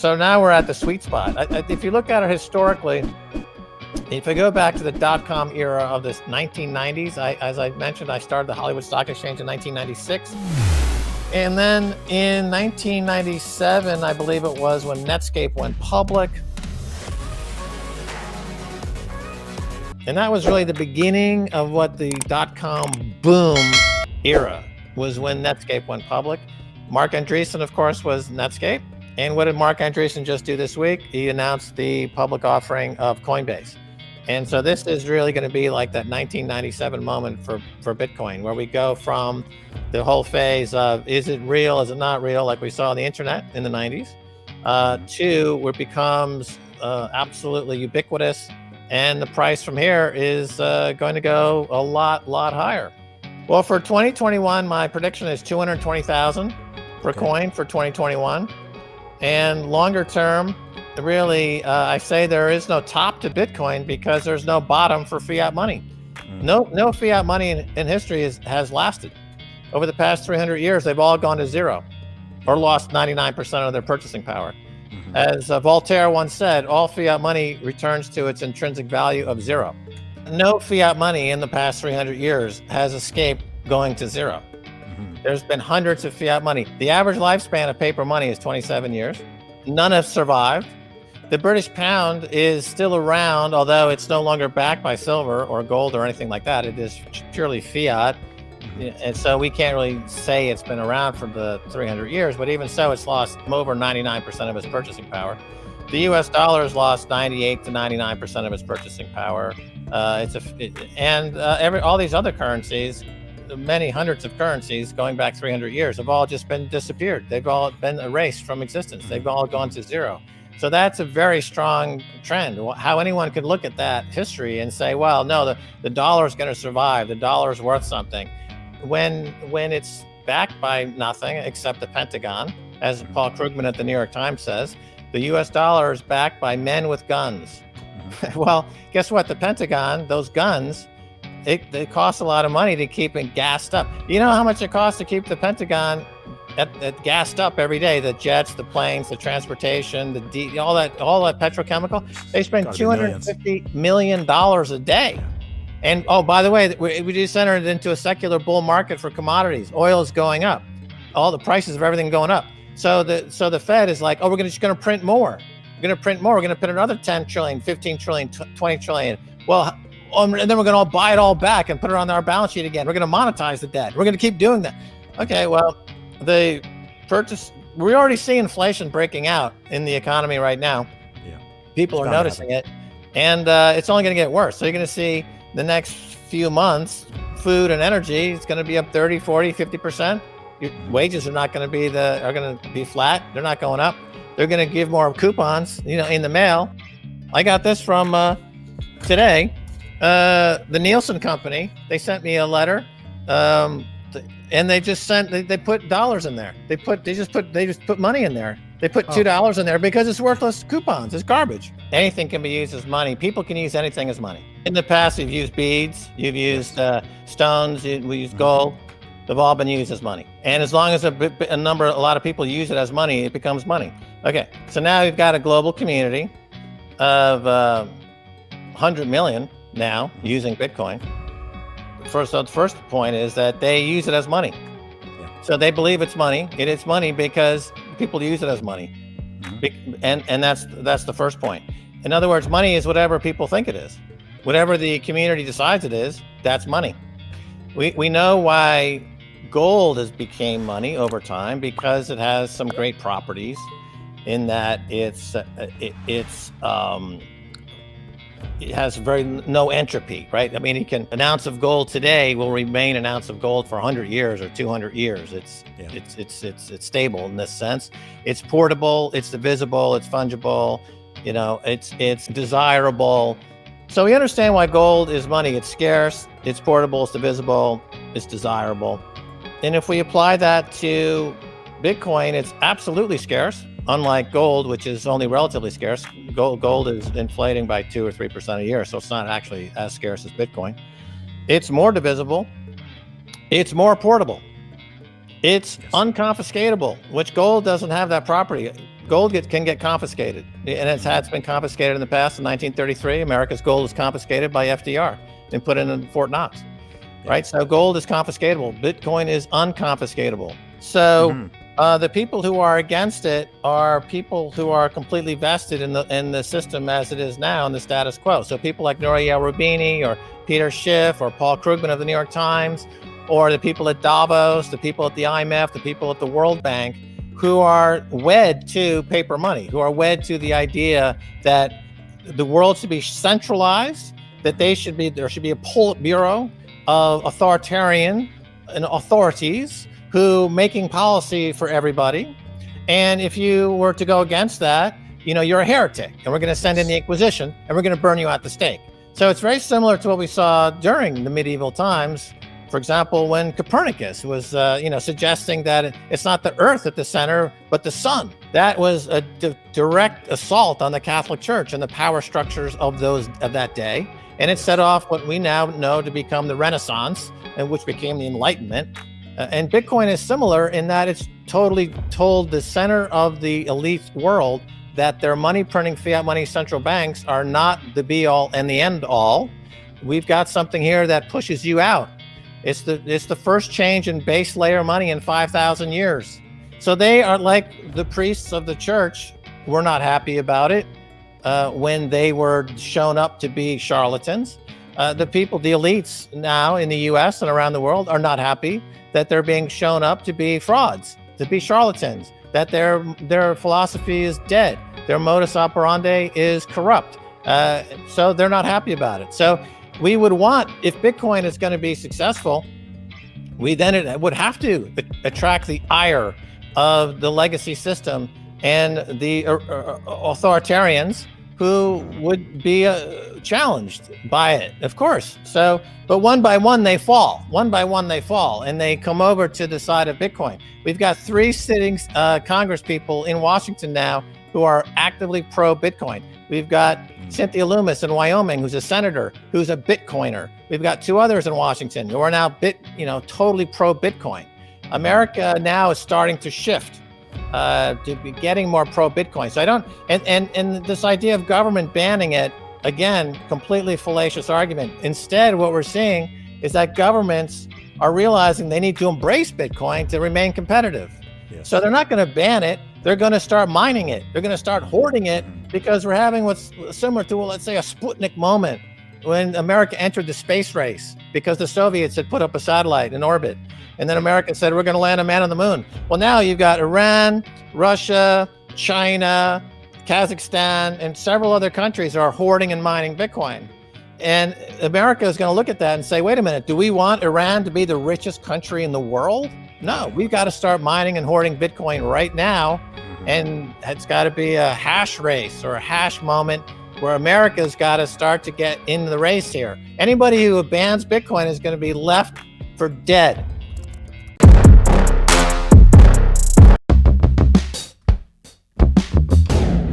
So now we're at the sweet spot. If you look at it historically, if I go back to the dot-com era of the 1990s, as I mentioned, I started the Hollywood Stock Exchange in 1996. And then in 1997, I believe it was, when Netscape went public. And that was really the beginning of what the dot-com boom era was, when Netscape went public. Mark Andreessen, of course, was Netscape. And what did Mark Andreessen just do this week? He announced the public offering of Coinbase. And so this is really going to be like that 1997 moment for Bitcoin, where we go from the whole phase of, is it real, is it not real, like we saw on the internet in the 90s, to where it becomes absolutely ubiquitous. And the price from here is going to go a lot higher. Well, for 2021, my prediction is 220,000 per coin for 2021. And longer term, really, I say there is no top to Bitcoin because there's no bottom for fiat money. No fiat money in history has lasted. Over the past 300 years, they've all gone to zero or lost 99% of their purchasing power. As Voltaire once said, all fiat money returns to its intrinsic value of zero. No fiat money in the past 300 years has escaped going to zero. There's been hundreds of fiat money. The average lifespan of paper money is 27 years. None have survived. The British pound is still around, although it's no longer backed by silver or gold or anything like that. It is purely fiat. And so we can't really say it's been around for the 300 years, but even so, it's lost over 99% of its purchasing power. The US dollar has lost 98 to 99% of its purchasing power. All these other currencies, many hundreds of currencies going back 300 years, have all just been disappeared. They've all been erased from existence. They've all gone to zero. So that's a very strong trend. How anyone could look at that history and say, well, no, the dollar is going to survive. The dollar is worth something. When it's backed by nothing except the Pentagon, as Paul Krugman at the New York Times says, the US dollar is backed by men with guns. Well, guess what? The Pentagon, those guns, it costs a lot of money to keep it gassed up. You know how much it costs to keep the Pentagon at gassed up every day? The jets, the planes, the transportation, all that petrochemical. They spend $250 million a day. And oh, by the way, we just entered into a secular bull market for commodities. Oil is going up. All the prices of everything going up. So the Fed is like, oh, we're just going to print more. We're going to print more. We're going to print another 10 trillion, 15 trillion, 20 trillion. Well, and then we're going to all buy it all back and put it on our balance sheet again. We're going to monetize the debt. We're going to keep doing that. Okay, well, we already see inflation breaking out in the economy right now. Yeah, people are noticing it, and it's only going to get worse. So you're going to see the next few months, food and energy is going to be up 30, 40, 50%. Your wages are not going to be flat. They're not going up. They're going to give more coupons, in the mail. I got this from today. The Nielsen company, they sent me a letter, and they put dollars in there. They just put money in there. They put $2 in there because it's worthless coupons. It's garbage. Anything can be used as money. People can use anything as money. In the past, you've used beads, you've used stones, we used gold. They've all been used as money. And as long as a lot of people use it as money, it becomes money. Okay, so now we've got a global community of 100 million now using Bitcoin. So the first point is that they use it as money. Yeah. So they believe it's money. It is money because people use it as money. And that's the first point. In other words, money is whatever people think it is. Whatever the community decides it is, that's money. We know why gold has became money over time, because it has some great properties in that it has no entropy, right? I mean, an ounce of gold today will remain an ounce of gold for 100 years or 200 years. It's stable in this sense. It's portable, it's divisible, it's fungible, it's desirable. So we understand why gold is money. It's scarce, it's portable, it's divisible, it's desirable. And if we apply that to Bitcoin, it's absolutely scarce. Unlike gold, which is only relatively scarce. Gold is inflating by 2 or 3% a year, so it's not actually as scarce as Bitcoin. It's more divisible. It's more portable. It's unconfiscatable, which gold doesn't have that property. Gold can get confiscated, and it's been confiscated in the past. In 1933, America's gold was confiscated by FDR and put in Fort Knox, right? So gold is confiscatable. Bitcoin is unconfiscatable. So the people who are against it are people who are completely vested in the system as it is now, in the status quo. So people like Nouriel Roubini or Peter Schiff or Paul Krugman of the New York Times, or the people at Davos, the people at the IMF, the people at the World Bank, who are wed to paper money, who are wed to the idea that the world should be centralized, that there should be a Politburo of authoritarian and authorities who making policy for everybody. And if you were to go against that, you're a heretic, and we're going to send in the Inquisition, and we're going to burn you at the stake. So it's very similar to what we saw during the medieval times. For example, when Copernicus was, suggesting that it's not the Earth at the center, but the sun. That was a direct assault on the Catholic Church and the power structures of that day. And it set off what we now know to become the Renaissance, and which became the Enlightenment. And Bitcoin is similar in that it's totally told the center of the elite world that their money printing fiat money central banks are not the be all and the end all. We've got something here that pushes you out. It's the first change in base layer money in 5,000 years. So they are like the priests of the church were not happy about it when they were shown up to be charlatans. The elites now in the US and around the world are not happy that they're being shown up to be frauds, to be charlatans, that their philosophy is dead, their modus operandi is corrupt. So they're not happy about it. So we would want, if Bitcoin is going to be successful, it would have to attract the ire of the legacy system and the authoritarians who would be challenged by it, of course. So, but one by one they fall, and they come over to the side of Bitcoin. We've got 3 sitting Congress people in Washington now who are actively pro-Bitcoin. We've got Cynthia Lummis in Wyoming, who's a senator, who's a Bitcoiner. We've got 2 others in Washington who are now totally pro-Bitcoin. America now is starting to shift to be getting more pro-Bitcoin. So and this idea of government banning it, again, completely fallacious argument. Instead, what we're seeing is that governments are realizing they need to embrace Bitcoin to remain competitive. Yes. So they're not going to ban it. They're going to start mining it. They're going to start hoarding it, because we're having what's similar to, let's say, a Sputnik moment when America entered the space race because the Soviets had put up a satellite in orbit. And then America said, we're going to land a man on the moon. Well, now you've got Iran, Russia, China, Kazakhstan, and several other countries are hoarding and mining Bitcoin. And America is going to look at that and say, wait a minute, do we want Iran to be the richest country in the world? No, we've got to start mining and hoarding Bitcoin right now. And it's got to be a hash race or a hash moment where America's got to start to get in the race here. Anybody who bans Bitcoin is going to be left for dead.